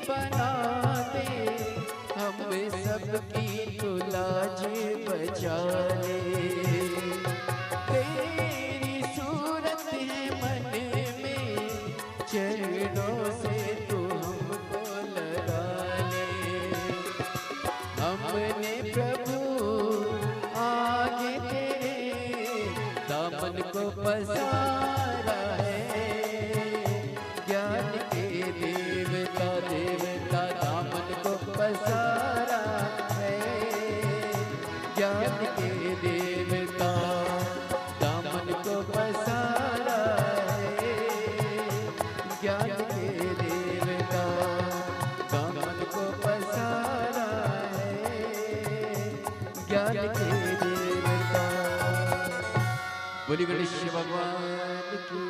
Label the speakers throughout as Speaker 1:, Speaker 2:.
Speaker 1: बना दे, हम सबकी तू लाज बचा ले। तेरी सूरत है मन में, चरणों से तू हमको लगा ले। हमने प्रभु आगे तेरे दामन को पसारा है। ज्ञान के देवता देवता दामन को पसारा है। ज्ञान के देवता दामन को पसारा है। ज्ञान के देवता दामन को पसारा है। ज्ञान के देवता। बोली गणेश भगवान की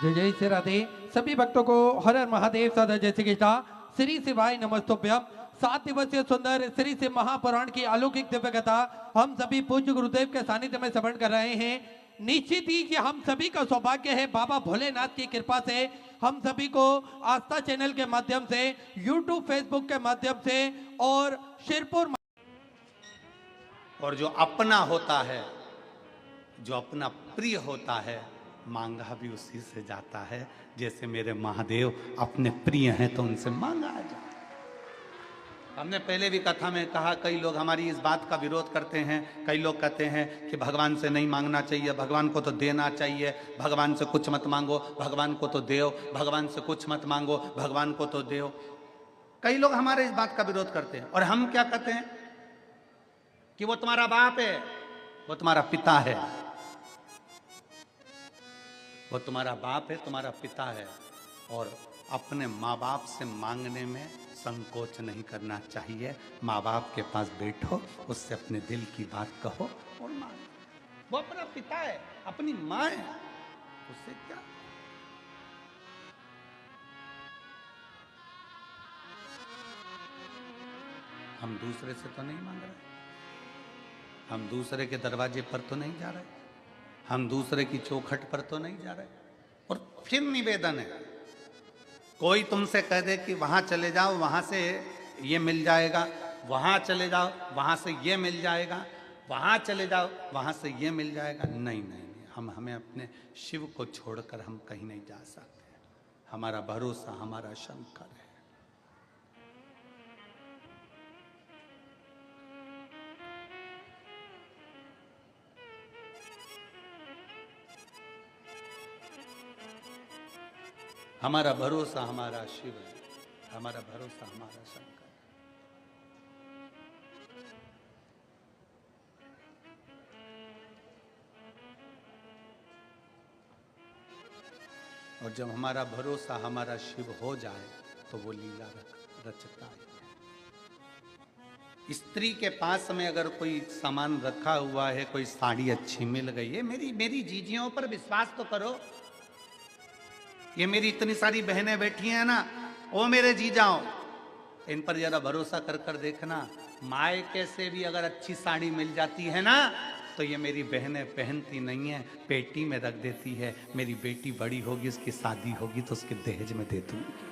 Speaker 2: जय जय श्री राधे। सभी भक्तों को हर हर महादेव सदा जय श्री कृष्णा। श्री शिवाय नमस्तुभ्यम। 7 दिवसीय सुंदर श्री शिव महापुराण की अलौकिक दिव्य कथा हम सभी पूज्य गुरुदेव के सानिध्य में श्रवण कर रहे हैं। निश्चित ही कि हम सभी का सौभाग्य है बाबा भोलेनाथ की कृपा से हम सभी को आस्था चैनल के माध्यम से, यूट्यूब फेसबुक के माध्यम से और शिरपुर
Speaker 3: और जो अपना होता है, जो अपना प्रिय होता है, मांगा भी उसी से जाता है। जैसे मेरे महादेव अपने प्रिय हैं तो उनसे मांगा जाता है। हमने पहले भी कथा में कहा, कई लोग हमारी इस बात का विरोध करते हैं। कई लोग कहते हैं कि भगवान से नहीं मांगना चाहिए, भगवान को तो देना चाहिए, भगवान से कुछ मत मांगो, भगवान को तो देओ, भगवान से कुछ मत मांगो, भगवान को तो देओ। कई लोग हमारे इस बात का विरोध करते हैं। और हम क्या कहते हैं कि वो तुम्हारा बाप है, वो तुम्हारा पिता है, वो तुम्हारा बाप है, तुम्हारा पिता है। और अपने माँ बाप से मांगने में संकोच नहीं करना चाहिए। माँ बाप के पास बैठो, उससे अपने दिल की बात कहो और मांगो। वो अपना पिता है, अपनी माँ है, उससे क्या। हम दूसरे से तो नहीं मांग रहे, हम दूसरे के दरवाजे पर तो नहीं जा रहे, हम दूसरे की चौखट पर तो नहीं जा रहे। और फिर निवेदन है, कोई तुमसे कह दे कि वहां चले जाओ, वहां से ये मिल जाएगा, वहां चले जाओ, वहां से ये मिल जाएगा, वहां चले जाओ, वहां से ये मिल जाएगा। नहीं नहीं नहीं, हमें अपने शिव को छोड़कर हम कहीं नहीं जा सकते। हमारा भरोसा हमारा शंकर है। हमारा भरोसा हमारा शिव है, हमारा भरोसा हमारा शंकर। और जब हमारा भरोसा हमारा शिव हो जाए तो वो लीला रचता है। स्त्री के पास में अगर कोई सामान रखा हुआ है, कोई साड़ी अच्छी मिल गई है, मेरी जीजियों पर विश्वास तो करो। ये मेरी इतनी सारी बहनें बैठी हैं ना, वो मेरे जीजाओ, इन पर जरा भरोसा कर कर देखना। मायके से भी अगर अच्छी साड़ी मिल जाती है ना, तो ये मेरी बहनें पहनती नहीं है, पेटी में रख देती है। मेरी बेटी बड़ी होगी, उसकी शादी होगी तो उसके दहेज में दे दूंगी।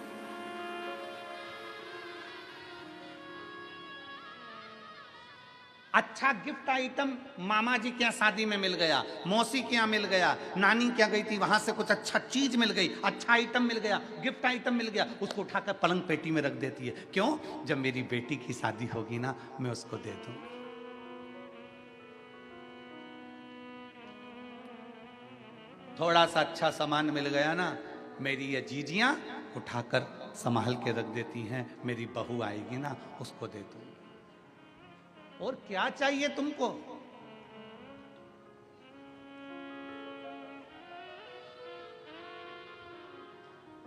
Speaker 3: अच्छा गिफ्ट आइटम मामा जी के यहाँ शादी में मिल गया, मौसी के यहाँ मिल गया, नानी क्या गई थी वहां से कुछ अच्छा चीज मिल गई, अच्छा आइटम मिल गया, गिफ्ट आइटम मिल गया, उसको उठाकर पलंग पेटी में रख देती है। क्यों? जब मेरी बेटी की शादी होगी ना, मैं उसको दे दूं। थोड़ा सा अच्छा सामान मिल गया ना, मेरी ये जीजियां उठाकर संभाल के रख देती हैं। मेरी बहू आएगी ना, उसको दे दूं। और क्या चाहिए तुमको?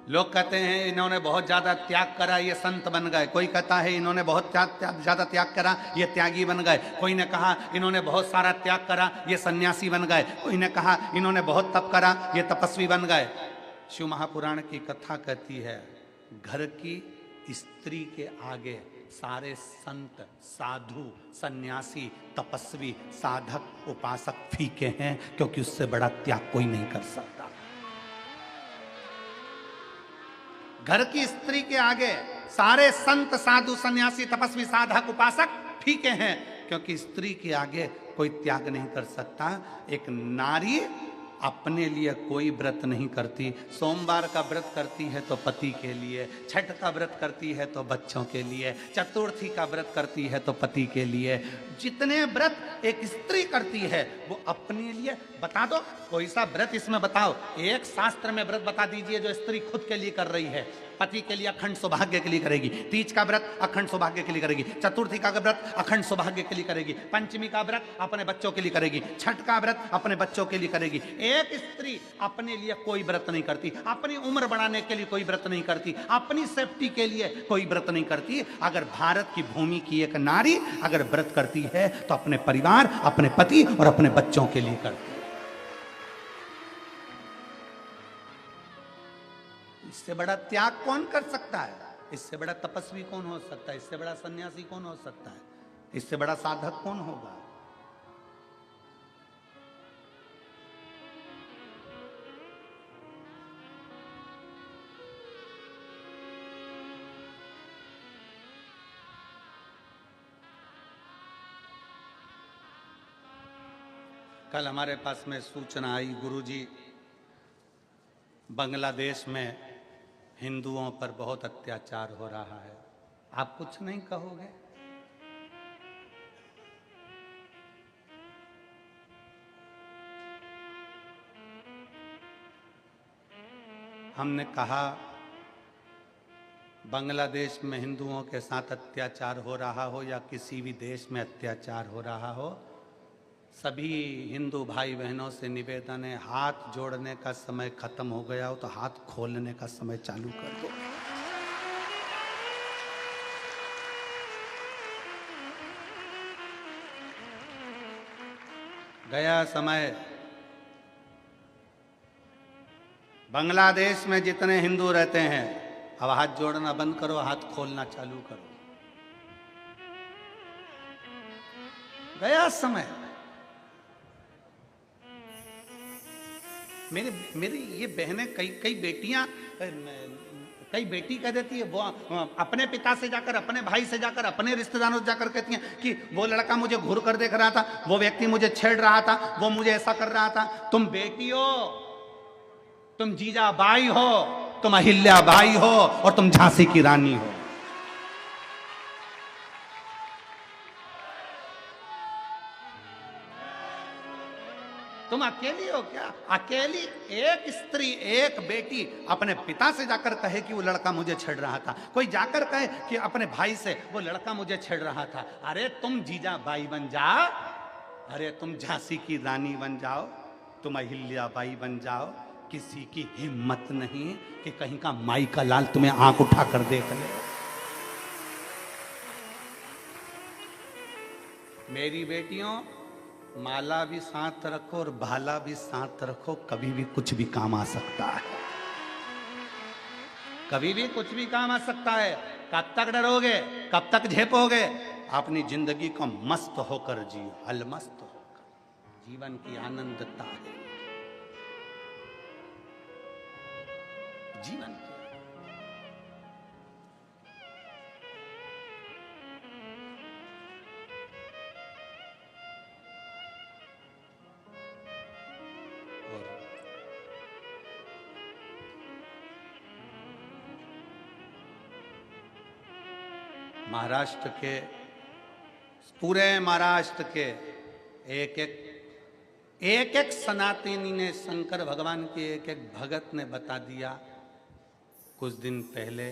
Speaker 3: लोग कहते हैं इन्होंने बहुत ज्यादा त्याग करा, ये संत बन गए। कोई कहता है इन्होंने बहुत ज्यादा त्याग करा, ये त्यागी बन गए। कोई ने कहा इन्होंने बहुत सारा त्याग करा, ये सन्यासी बन गए। कोई ने कहा इन्होंने बहुत तप करा, ये तपस्वी बन गए। शिव महापुराण की कथा कहती है, घर की स्त्री के आगे सारे संत, साधु, सन्यासी, तपस्वी, साधक, उपासक फीके हैं, क्योंकि उससे बड़ा त्याग कोई नहीं कर सकता। घर की स्त्री के आगे सारे संत साधु सन्यासी तपस्वी साधक उपासक फीके हैं, क्योंकि स्त्री के आगे कोई त्याग नहीं कर सकता। एक नारी अपने लिए कोई व्रत नहीं करती। सोमवार का व्रत करती है तो पति के लिए, छठ का व्रत करती है तो बच्चों के लिए, चतुर्थी का व्रत करती है तो पति के लिए। जितने व्रत एक स्त्री करती है वो अपने लिए। बता दो कोई सा व्रत इसमें बताओ, एक शास्त्र में व्रत बता दीजिए जो स्त्री खुद के लिए कर रही है। पति के लिए अखंड सौभाग्य के लिए करेगी, तीज का व्रत अखंड सौभाग्य के लिए करेगी, चतुर्थी का व्रत अखंड सौभाग्य के लिए करेगी, पंचमी का व्रत अपने बच्चों के लिए करेगी, छठ का व्रत अपने बच्चों के लिए करेगी। एक स्त्री अपने लिए कोई व्रत नहीं करती, अपनी उम्र बढ़ाने के लिए कोई व्रत नहीं करती, अपनी सेफ्टी के लिए कोई व्रत नहीं करती। अगर भारत की भूमि की एक नारी अगर व्रत करती है तो अपने परिवार, अपने पति और अपने बच्चों के लिए करती है। इससे बड़ा त्याग कौन कर सकता है? इससे बड़ा तपस्वी कौन हो सकता है? इससे बड़ा सन्यासी कौन हो सकता है? इससे बड़ा साधक कौन होगा? कल हमारे पास में सूचना आई, गुरुजी बांग्लादेश में हिंदुओं पर बहुत अत्याचार हो रहा है। आप कुछ नहीं कहोगे? हमने कहा बांग्लादेश में हिंदुओं के साथ अत्याचार हो रहा हो या किसी भी देश में अत्याचार हो रहा हो, सभी हिंदू भाई बहनों से निवेदन है, हाथ जोड़ने का समय खत्म हो गया हो तो हाथ खोलने का समय चालू कर दो। गया समय। बांग्लादेश में जितने हिंदू रहते हैं अब हाथ जोड़ना बंद करो, हाथ खोलना चालू करो। गया समय। मेरी ये बहनें कई बेटियां, कई बेटी कह देती है, वो अपने पिता से जाकर, अपने भाई से जाकर, अपने रिश्तेदारों से जाकर कहती हैं कि वो लड़का मुझे घूर कर देख रहा था, वो व्यक्ति मुझे छेड़ रहा था, वो मुझे ऐसा कर रहा था। तुम बेटी हो, तुम जीजाबाई हो, तुम अहिल्याबाई हो और तुम झांसी की रानी हो। तुम अकेली हो क्या? अकेली एक स्त्री, एक बेटी अपने पिता से जाकर कहे कि वो लड़का मुझे छेड़ रहा था, कोई जाकर कहे कि अपने भाई से वो लड़का मुझे छेड़ रहा था। अरे तुम जीजाबाई बन जाओ, अरे तुम झांसी की रानी बन जाओ, तुम अहिल्याबाई बन जाओ। किसी की हिम्मत नहीं कि कहीं का माई का लाल तुम्हें आंख उठाकर देख ले। मेरी बेटियों, माला भी साथ रखो और भाला भी साथ रखो, कभी भी कुछ भी काम आ सकता है, कभी भी कुछ भी काम आ सकता है। कब तक डरोगे, कब तक झेपोगे? अपनी जिंदगी को मस्त होकर जियो, अलमस्त होकर। जीवन की आनंदता है जीवन की। महाराष्ट्र के, पूरे महाराष्ट्र के एक एक सनातनी ने शंकर भगवान के एक एक भगत ने बता दिया कुछ दिन पहले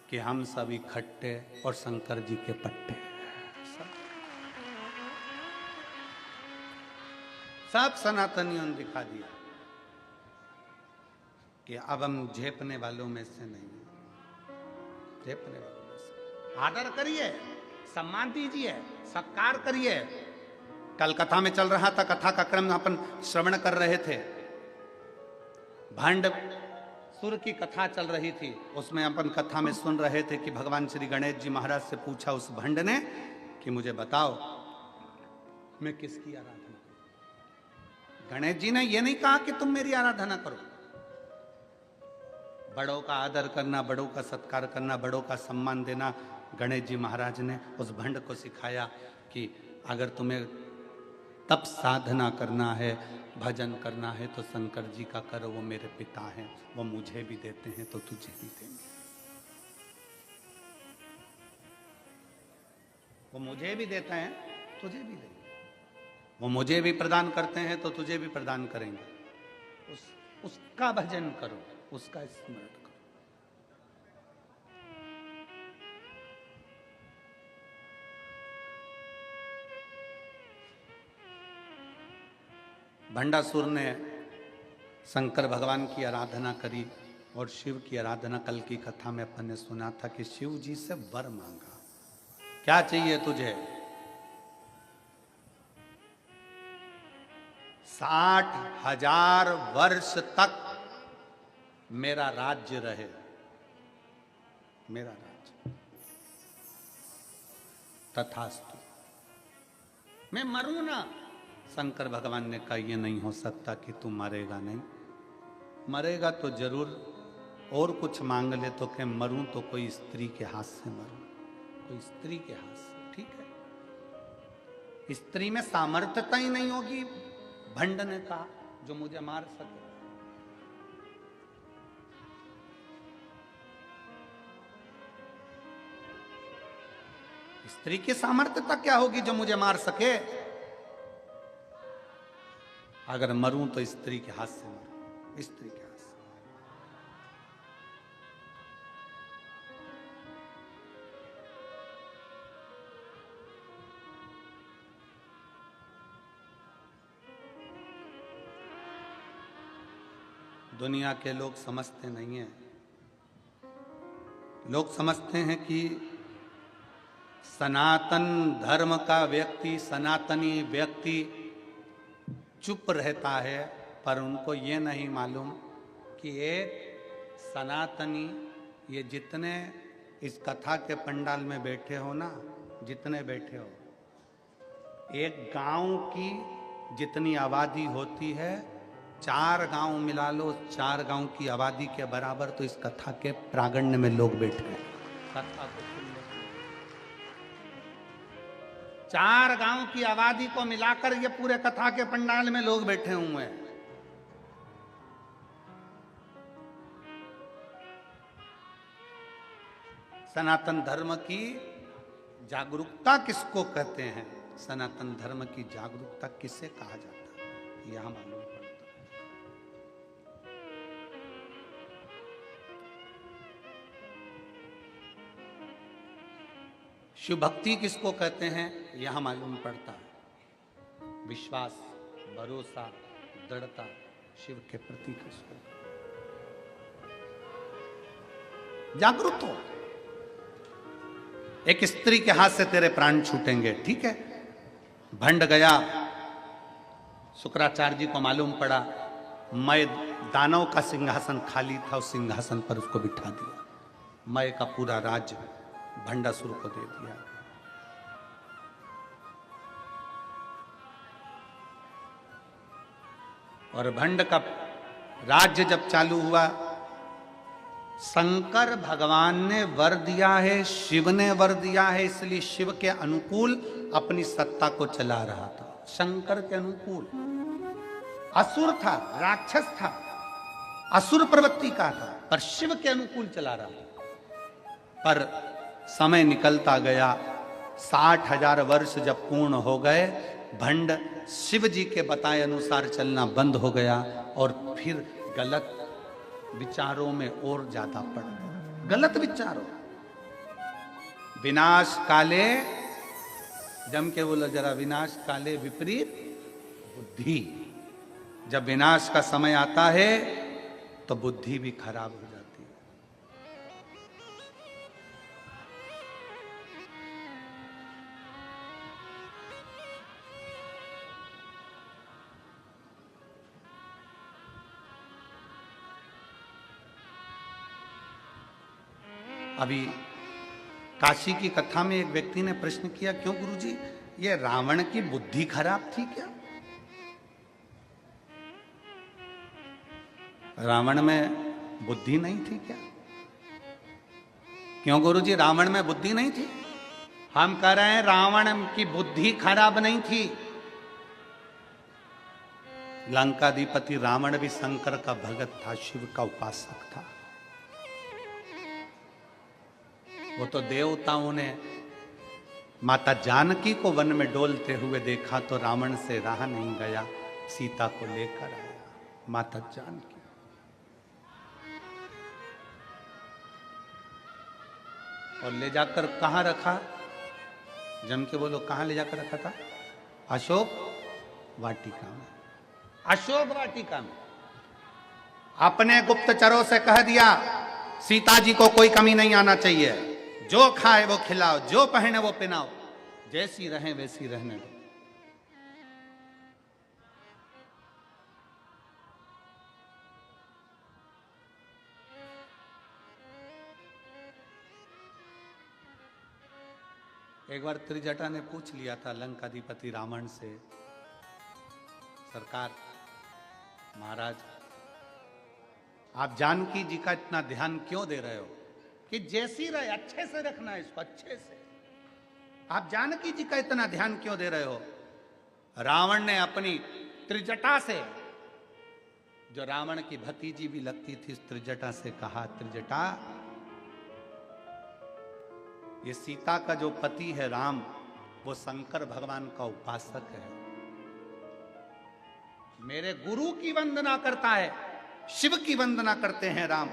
Speaker 3: कि हम सब इकट्ठे और शंकर जी के पट्टे। सब सनातनियों ने दिखा दिया कि अब हम झेपने वालों में से नहीं, झेपने वालों में से। आदर करिए, सम्मान दीजिए, सत्कार करिए। कल कथा में चल रहा था, कथा का क्रम अपन श्रवण कर रहे थे, भंड सुर की कथा चल रही थी। उसमें अपन कथा में सुन रहे थे कि भगवान श्री गणेश जी महाराज से पूछा उस भंड ने कि मुझे बताओ मैं किसकी आराधना करूं। गणेश जी ने यह नहीं कहा कि तुम मेरी आराधना करो, बड़ों का आदर करना, बड़ों का सत्कार करना, बड़ों का सम्मान देना गणेश जी महाराज ने उस भंड को सिखाया कि अगर तुम्हें तप साधना करना है, भजन करना है तो शंकर जी का करो, वो मेरे पिता हैं, वो मुझे भी देते हैं तो तुझे भी देंगे। वो मुझे भी देते हैं, तुझे भी देंगे। वो मुझे भी प्रदान करते हैं तो तुझे भी प्रदान करेंगे। उसका भजन करो, उसका स्मरण करो। भंडासुर ने शंकर भगवान की आराधना करी और शिव की आराधना। कल की कथा में अपन ने सुना था कि शिव जी से वर मांगा, क्या चाहिए तुझे? 60,000 वर्ष तक मेरा राज्य रहे, मेरा राज्य। तथास्तु। मैं मरूं ना। शंकर भगवान ने कहा यह नहीं हो सकता कि तू मरेगा नहीं। मरेगा तो जरूर, और कुछ मांग ले तो क्या मरूं तो कोई स्त्री के हाथ से मरूं, कोई स्त्री के हाथ से। ठीक है, स्त्री में सामर्थ्यता ही नहीं होगी, भंड ने कहा, जो मुझे मार सके। स्त्री की सामर्थ्यता क्या होगी जो मुझे मार सके? अगर मरूं तो स्त्री के हाथ से मरूं, स्त्री के हाथ से। दुनिया के लोग समझते नहीं हैं। लोग समझते हैं कि सनातन धर्म का व्यक्ति, सनातनी व्यक्ति चुप रहता है, पर उनको ये नहीं मालूम कि एक सनातनी, ये जितने इस कथा के पंडाल में बैठे हो ना, जितने बैठे हो, एक गांव की जितनी आबादी होती है, 4 गांव मिला लो, 4 गांव की आबादी के बराबर तो इस कथा के प्रांगण में लोग बैठे हैं। कथा को सुन लो। 4 गांव की आबादी को मिलाकर ये पूरे कथा के पंडाल में लोग बैठे हुए हैं। सनातन धर्म की जागरूकता किसको कहते हैं? सनातन धर्म की जागरूकता किसे कहा जाता है? यहां मालूम पड़ता है। शिव भक्ति किसको कहते हैं? यहां मालूम पड़ता है। विश्वास, भरोसा, दृढ़ता शिव के प्रति किसको? जागरूक हो। एक स्त्री के हाथ से तेरे प्राण छूटेंगे, ठीक है? भंड गया, शुक्राचार्य जी को मालूम पड़ा, मय दानव का सिंहासन खाली था, उस सिंहासन पर उसको बिठा दिया। मय का पूरा राज्य भंडासुर को दे दिया। और भंड का राज्य जब चालू हुआ, शंकर भगवान ने वर दिया है, शिव ने वर दिया है, इसलिए शिव के अनुकूल अपनी सत्ता को चला रहा था। शंकर के अनुकूल असुर था, राक्षस था, असुर प्रवृत्ति का था, पर शिव के अनुकूल चला रहा था। पर समय निकलता गया, 60,000 वर्ष जब पूर्ण हो गए, भंड शिव जी के बताए अनुसार चलना बंद हो गया और फिर गलत विचारों में और ज्यादा पड़ गया। गलत विचारों, विनाश काले, जम के बोलो जरा, विनाश काले विपरीत बुद्धि। जब विनाश का समय आता है तो बुद्धि भी खराब हो जाती है। अभी काशी की कथा में एक व्यक्ति ने प्रश्न किया, क्यों गुरुजी, ये रावण की बुद्धि खराब थी क्या? रावण में बुद्धि नहीं थी क्या? क्यों गुरुजी, रावण में बुद्धि नहीं थी? हम कह रहे हैं रावण की बुद्धि खराब नहीं थी। लंकाधिपति रावण भी शंकर का भगत था, शिव का उपासक था। वो तो देवताओं ने माता जानकी को वन में डोलते हुए देखा तो रावण से रहा नहीं गया, सीता को लेकर आया माता जानकी। और ले जाकर कहां रखा? जम के बोलो, कहां ले जाकर रखा था? अशोक वाटिका में। अशोक वाटिका में अपने गुप्तचरों से कह दिया, सीता जी को कोई कमी नहीं आना चाहिए, जो खाए वो खिलाओ, जो पहने वो पहनाओ, जैसी रहें वैसी रहने दो। एक बार त्रिजटा ने पूछ लिया था लंकाधिपति रावण से, सरकार महाराज आप जानकी जी का इतना ध्यान क्यों दे रहे हो? कि जैसी रहे, अच्छे से रखना है इसको, अच्छे से। आप जानकी जी का इतना ध्यान क्यों दे रहे हो? रावण ने अपनी त्रिजटा से, जो रावण की भतीजी भी लगती थी, त्रिजटा से कहा, त्रिजटा ये सीता का जो पति है राम, वो शंकर भगवान का उपासक है, मेरे गुरु की वंदना करता है, शिव की वंदना करते हैं राम,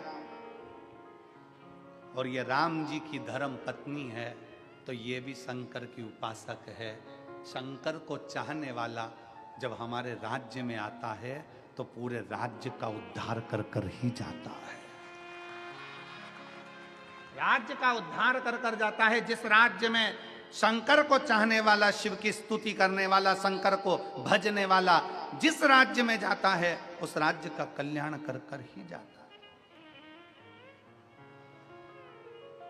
Speaker 3: और ये राम जी की धर्म पत्नी है, तो ये भी शंकर की उपासक है। शंकर को चाहने वाला जब हमारे राज्य में आता है तो पूरे राज्य का उद्धार कर कर ही जाता है। राज्य का उद्धार कर कर जाता है। जिस राज्य में शंकर को चाहने वाला, शिव की स्तुति करने वाला, शंकर को भजने वाला जिस राज्य में जाता है, उस राज्य का कल्याण कर कर ही जाता है।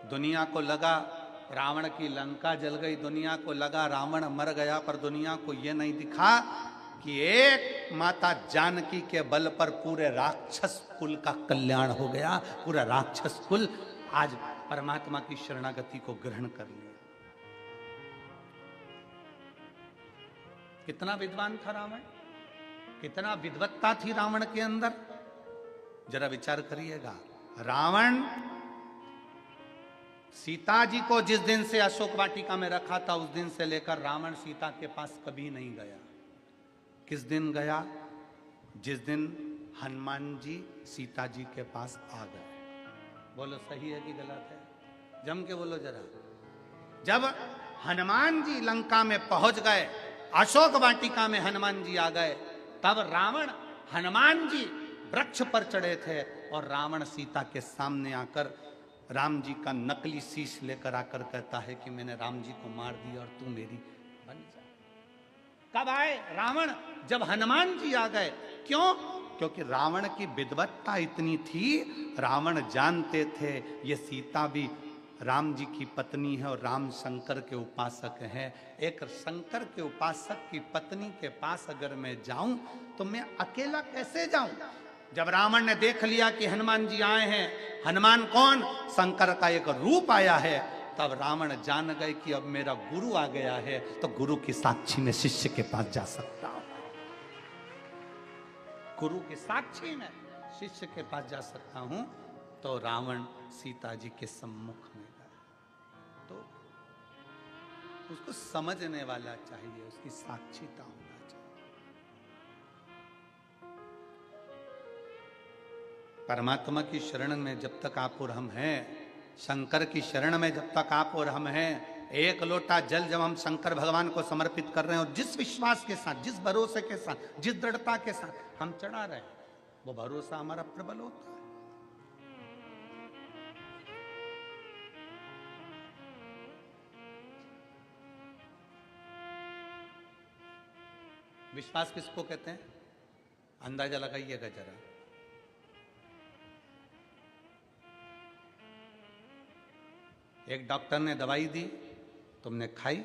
Speaker 3: दुनिया को लगा रावण की लंका जल गई, दुनिया को लगा रावण मर गया, पर दुनिया को यह नहीं दिखा कि एक माता जानकी के बल पर पूरे राक्षस कुल का कल्याण हो गया। पूरा राक्षस कुल आज परमात्मा की शरणागति को ग्रहण कर लिया। कितना विद्वान था रावण, कितना विद्वत्ता थी रावण के अंदर, जरा विचार करिएगा। रावण सीता जी को जिस दिन से अशोक वाटिका में रखा था, उस दिन से लेकर रावण सीता के पास कभी नहीं गया। किस दिन गया? जिस दिन हनुमान जी सीता जी के पास आ गए। बोलो सही है कि गलत है? जम के बोलो जरा। जब हनुमान जी लंका में पहुंच गए, अशोक वाटिका में हनुमान जी आ गए, तब रावण, हनुमान जी वृक्ष पर चढ़े थे और रावण सीता के सामने आकर राम जी का नकली शीश लेकर आकर कहता है कि मैंने राम जी को मार दिया और तू मेरी बन जा। कब आए रावण? जब हनुमान जी आ गए। क्यों? क्योंकि रावण की विद्वत्ता इतनी थी, रावण जानते थे ये सीता भी राम जी की पत्नी है और राम शंकर के उपासक हैं। एक शंकर के उपासक की पत्नी के पास अगर मैं जाऊं तो मैं अकेला कैसे जाऊं? जब रावण ने देख लिया कि हनुमान जी आए हैं, हनुमान कौन? शंकर का एक रूप आया है, तब रावण जान गए कि अब मेरा गुरु आ गया है, तो गुरु की साक्षी में शिष्य के पास जा सकता हूं। गुरु की साक्षी में शिष्य के पास जा सकता हूं। तो रावण सीता जी के सम्मुख में गया। तो उसको समझने वाला चाहिए, उसकी साक्षीता होना चाहिए। परमात्मा की शरण में जब तक आप और हम हैं, शंकर की शरण में जब तक आप और हम हैं, एक लोटा जल जब हम शंकर भगवान को समर्पित कर रहे हैं और जिस विश्वास के साथ, जिस भरोसे के साथ, जिस दृढ़ता के साथ हम चढ़ा रहे हैं, वो भरोसा हमारा प्रबल होता है। विश्वास किसको कहते हैं? अंदाजा लगाइएगा जरा। एक डॉक्टर ने दवाई दी, तुमने खाई,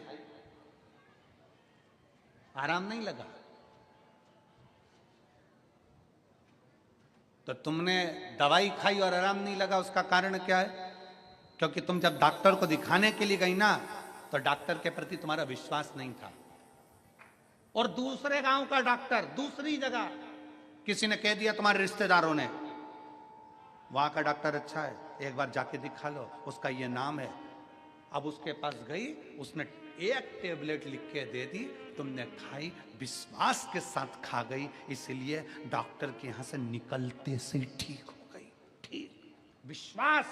Speaker 3: आराम नहीं लगा, तो तुमने दवाई खाई और आराम नहीं लगा, उसका कारण क्या है? क्योंकि तुम जब डॉक्टर को दिखाने के लिए गई ना, तो डॉक्टर के प्रति तुम्हारा विश्वास नहीं था। और दूसरे गांव का डॉक्टर, दूसरी जगह किसी ने कह दिया तुम्हारे रिश्तेदारों ने, वहां का डॉक्टर अच्छा है, एक बार जाके दिखा लो, उसका ये नाम है। अब उसके पास गई, उसने एक टेबलेट लिख के दे दी, तुमने खाई, विश्वास के साथ खा गई, इसलिए डॉक्टर के यहां से निकलते से ठीक हो गई। ठीक, विश्वास,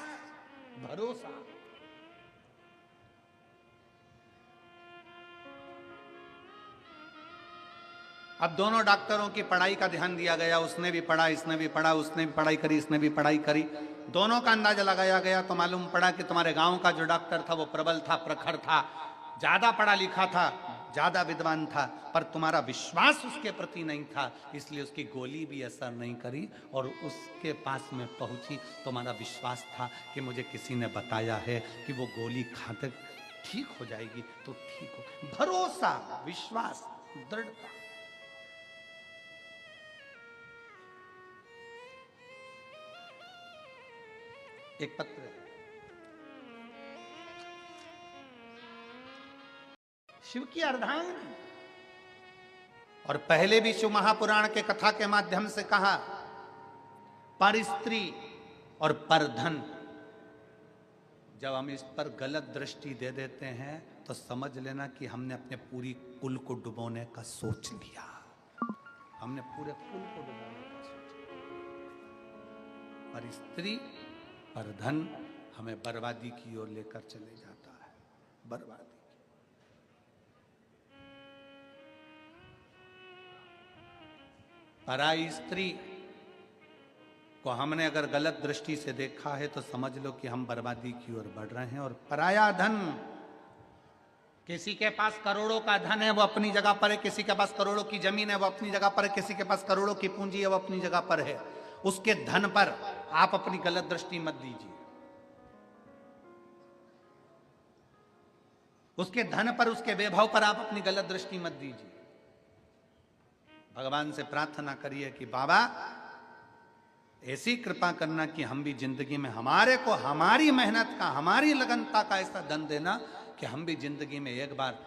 Speaker 3: भरोसा। अब दोनों डॉक्टरों की पढ़ाई का ध्यान दिया गया, उसने भी पढ़ा, इसने भी पढ़ा, उसने भी पढ़ाई करी, इसने भी पढ़ाई करी, दोनों का अंदाजा लगाया गया तो मालूम पड़ा कि तुम्हारे गांव का जो डॉक्टर था वो प्रबल था, प्रखर था, ज्यादा पढ़ा लिखा था, ज्यादा विद्वान था, पर तुम्हारा विश्वास उसके प्रति नहीं था, इसलिए उसकी गोली भी असर नहीं करी और उसके पास में पहुंची। तुम्हारा विश्वास था कि मुझे किसी ने बताया है कि वो गोली खाते ठीक हो जाएगी, तो ठीक हो। भरोसा, विश्वास, दृढ़ता। एक पत्र है, शिव की अर्धांगिनी, और पहले भी शिव महापुराण के कथा के माध्यम से कहा, पर स्त्री और पर धन। जब हम इस पर गलत दृष्टि दे देते हैं तो समझ लेना कि हमने अपने पूरी कुल को डुबोने का सोच लिया, हमने पूरे कुल को डुबोने का सोच लिया। पर स्त्री पर धन हमें बर्बादी की ओर लेकर चले जाता है, बर्बादी। पराई स्त्री को हमने अगर गलत दृष्टि से देखा है तो समझ लो कि हम बर्बादी की ओर बढ़ रहे हैं। और पराया धन, किसी के पास करोड़ों का धन है वो अपनी जगह पर है, किसी के पास करोड़ों की जमीन है वो अपनी जगह पर है, किसी के पास करोड़ों की पूंजी है वो अपनी जगह पर है। उसके धन पर आप अपनी गलत दृष्टि मत दीजिए, उसके धन पर, उसके वैभव पर आप अपनी गलत दृष्टि मत दीजिए। भगवान से प्रार्थना करिए कि बाबा ऐसी कृपा करना कि हम भी जिंदगी में, हमारे को हमारी मेहनत का, हमारी लगनता का ऐसा धन देना कि हम भी जिंदगी में एक बार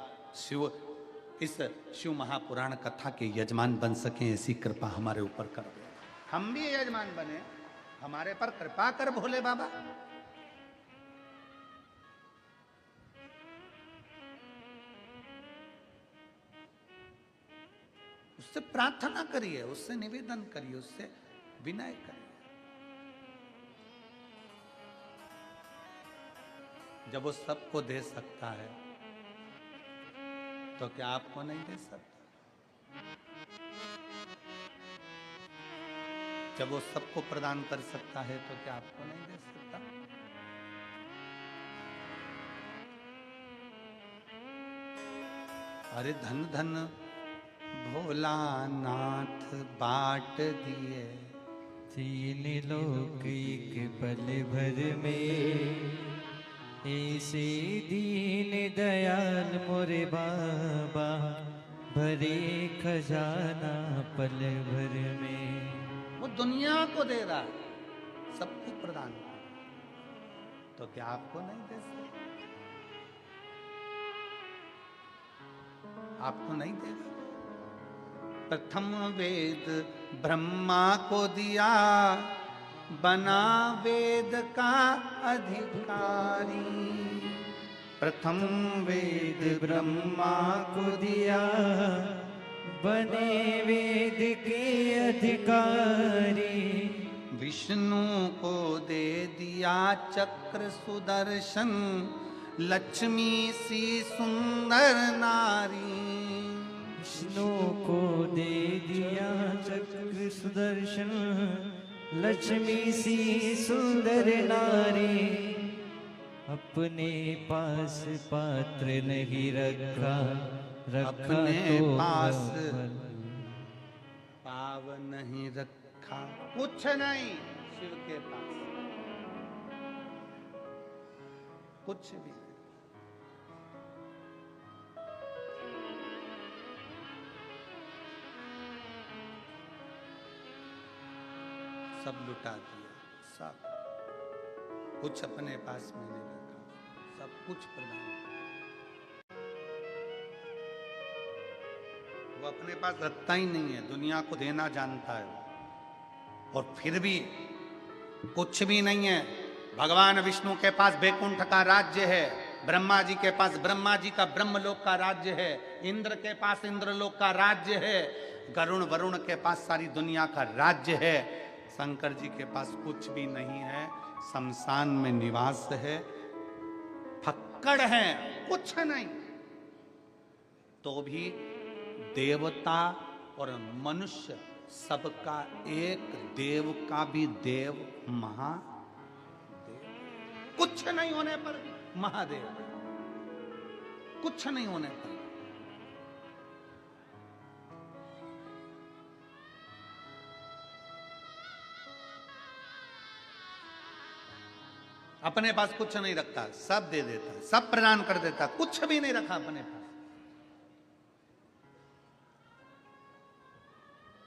Speaker 3: इस शिव महापुराण कथा के यजमान बन सकें। ऐसी कृपा हमारे ऊपर कर दो, हम भी यजमान बने, हमारे पर कृपा कर भोले बाबा। उससे प्रार्थना करिए, उससे निवेदन करिए, उससे विनय करिए। जब वो सबको दे सकता है तो क्या आपको नहीं दे सकता? जब वो सबको प्रदान कर सकता है तो क्या आपको नहीं दे सकता? अरे धन धन भोलानाथ बाट दिए,
Speaker 1: तीन लोक एक पल भर में, ऐसे दीन दयाल मोरे बाबा, भरे खजाना पल भर में।
Speaker 3: वो दुनिया को दे रहा है, सबको प्रदान कर रहा है, तो क्या आपको नहीं दे सकता? आपको नहीं देगा? प्रथम वेद ब्रह्मा को दिया, बना वेद का अधिकारी। प्रथम वेद ब्रह्मा को दिया,
Speaker 1: बने वेद के अधिकारी।
Speaker 3: विष्णु को दे दिया चक्र सुदर्शन, लक्ष्मी सी सुंदर नारी।
Speaker 1: विष्णु को दे दिया चक्र सुदर्शन, लक्ष्मी सी सुंदर नारी। अपने पास पात्र नहीं रखा, रखा
Speaker 3: अपने
Speaker 1: तो
Speaker 3: पास पाव नहीं रखा, कुछ नहीं शिव के पास, कुछ भी नहीं। सब लुटा दिया, सब कुछ अपने पास में नहीं रखा, सब कुछ प्रदान। वो अपने पास रखता ही नहीं है, दुनिया को देना जानता है, और फिर भी कुछ भी नहीं है। भगवान विष्णु के पास बैकुंठ का राज्य है, ब्रह्मा जी के पास ब्रह्मा जी का ब्रह्मलोक का राज्य है, इंद्र के पास इंद्रलोक का राज्य है, गरुण वरुण के पास सारी दुनिया का राज्य है। शंकर जी के पास कुछ भी नहीं है, शमशान में निवास है, फक्कड़ है, कुछ नहीं। तो भी देवता और मनुष्य सबका एक, देव का भी देव महादेव, कुछ नहीं होने पर भी महादेव, कुछ नहीं होने पर। अपने पास कुछ नहीं रखता, सब दे देता, सब प्रदान कर देता, कुछ भी नहीं रखा अपने पास।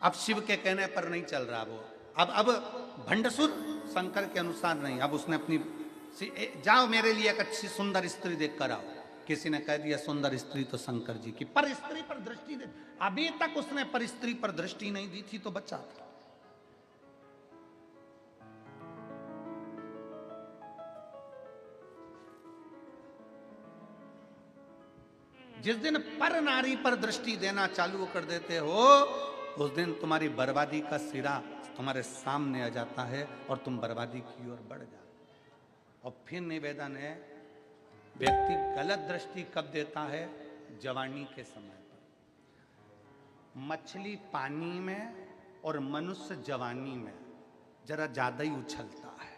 Speaker 3: अब शिव के कहने पर नहीं चल रहा वो, अब भंडसुर शंकर के अनुसार नहीं। अब उसने अपनी, जाओ मेरे लिए एक अच्छी सुंदर स्त्री देख कर आओ। किसी ने कह दिया सुंदर स्त्री तो शंकर जी की, पर स्त्री पर दृष्टि दे, अभी तक उसने पर स्त्री पर दृष्टि नहीं दी थी तो बचा था। जिस दिन पर नारी पर दृष्टि देना चालू कर देते हो, उस दिन तुम्हारी बर्बादी का सिरा तुम्हारे सामने आ जाता है और तुम बर्बादी की ओर बढ़ जाते। और फिर निवेदन है, व्यक्ति गलत दृष्टि कब देता है? जवानी के समय पर। मछली पानी में और मनुष्य जवानी में जरा ज्यादा ही उछलता है।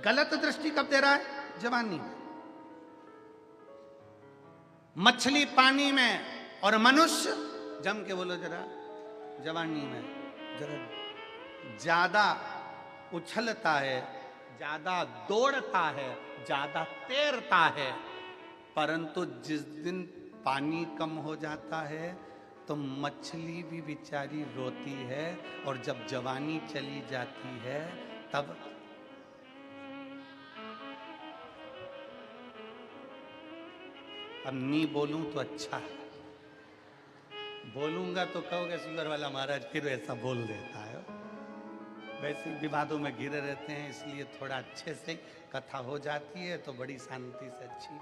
Speaker 3: गलत दृष्टि कब दे रहा है? जवानी में। मछली पानी में और मनुष्य, जम के बोलो जरा, जवानी में जरा ज्यादा उछलता है, ज्यादा दौड़ता है, ज्यादा तैरता है। परंतु जिस दिन पानी कम हो जाता है तो मछली भी बेचारी रोती है, और जब जवानी चली जाती है तब अब नहीं बोलूं तो अच्छा है, बोलूंगा तो कहोगे शुगर वाला महाराज फिर ऐसा बोल देता है। वैसे विवादों में घिरे रहते हैं, इसलिए थोड़ा अच्छे से कथा हो जाती है तो बड़ी शांति से अच्छी।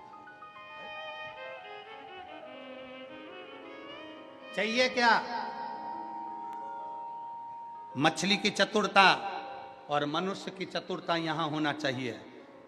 Speaker 3: चाहिए क्या? मछली की चतुरता और मनुष्य की चतुरता यहां होना चाहिए।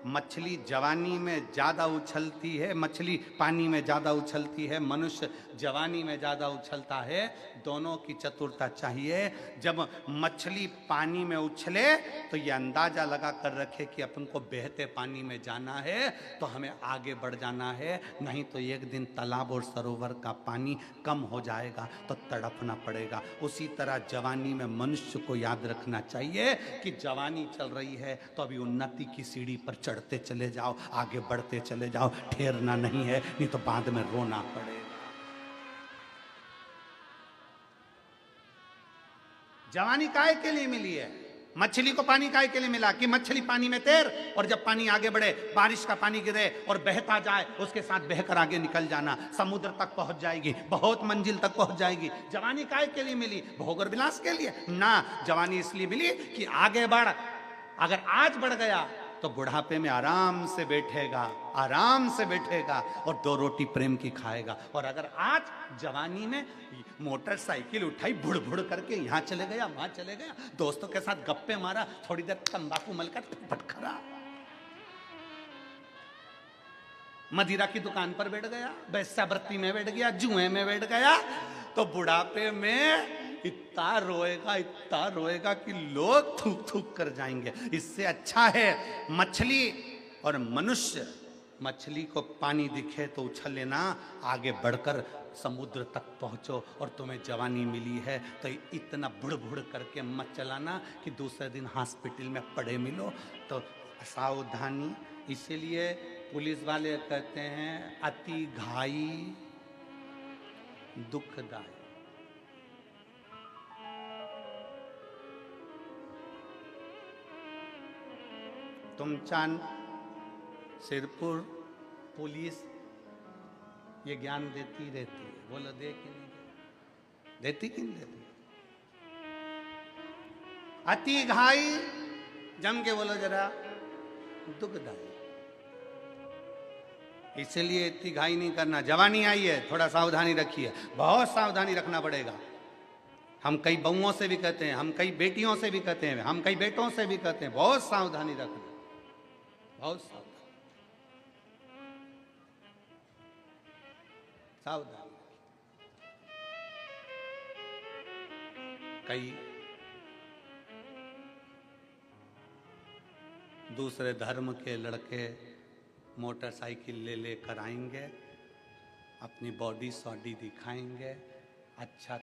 Speaker 3: मछली जवानी में ज्यादा उछलती है, मछली पानी में ज्यादा उछलती है, मनुष्य जवानी में ज्यादा उछलता है। दोनों की चतुरता चाहिए। जब मछली पानी में उछले तो ये अंदाजा लगा कर रखे कि अपन को बहते पानी में जाना है, तो हमें आगे बढ़ जाना है, नहीं तो एक दिन तालाब और सरोवर का पानी कम हो जाएगा तो तड़पना पड़ेगा। उसी तरह जवानी में मनुष्य को याद रखना चाहिए कि जवानी चल रही है तो अभी उन्नति की सीढ़ी पर चढ़ते चले जाओ, आगे बढ़ते चले जाओ, ठहरना नहीं है, नहीं तो बाद में रोना पड़ेगा। जवानी काहे के लिए मिली है? मछली को पानी काहे के लिए मिला? कि मछली पानी में तैर, और जब पानी आगे बढ़े, बारिश का पानी गिरे और बहता जाए, उसके साथ बहकर आगे निकल जाना, समुद्र तक पहुंच जाएगी, बहुत मंजिल तक पहुंच जाएगी। जवानी काहे के लिए मिली? भोग और विलास के लिए ना, जवानी इसलिए मिली कि आगे बढ़। अगर आज बढ़ गया तो बुढ़ापे में आराम से बैठेगा, आराम से बैठेगा और 2 रोटी प्रेम की खाएगा। और अगर आज जवानी में मोटरसाइकिल उठाई, भुड़ भुड़ करके यहाँ चले गया, वहां चले गया, दोस्तों के साथ गप्पे मारा, थोड़ी देर तंबाकू मलकर फटखरा, मदिरा की दुकान पर बैठ गया, वैश्यावृत्ति में बैठ गया, जुए में बैठ गया, तो बुढ़ापे में इतना रोएगा कि लोग थूक थूक कर जाएंगे। इससे अच्छा है मछली और मनुष्य। मछली को पानी दिखे तो उछल लेना, आगे बढ़कर समुद्र तक पहुंचो। और तुम्हें जवानी मिली है तो इतना बुड़ बुड़ करके मत चलाना कि दूसरे दिन हॉस्पिटल में पड़े मिलो। तो सावधानी। इसीलिए पुलिस वाले कहते हैं अति घाई दुखदायक। तुमचान, सिरपुर पुलिस ये ज्ञान देती रहती है, बोलो दे कि नहीं देती कि नहीं देती? अति घाई जम के बोलो जरा, दुखदायी। इसलिए इतनी घाई नहीं करना, जवानी आई है, थोड़ा सावधानी रखिए, बहुत सावधानी रखना पड़ेगा। हम कई बहुओं से भी कहते हैं, हम कई बेटियों से भी कहते हैं, हम कई बेटों से भी कहते हैं, बहुत सावधानी रखना, बहुत सावधानी, सावधानी। कई दूसरे धर्म के लड़के मोटरसाइकिल ले लेकर आएंगे, अपनी बॉडी सॉडी दिखाएंगे, अच्छा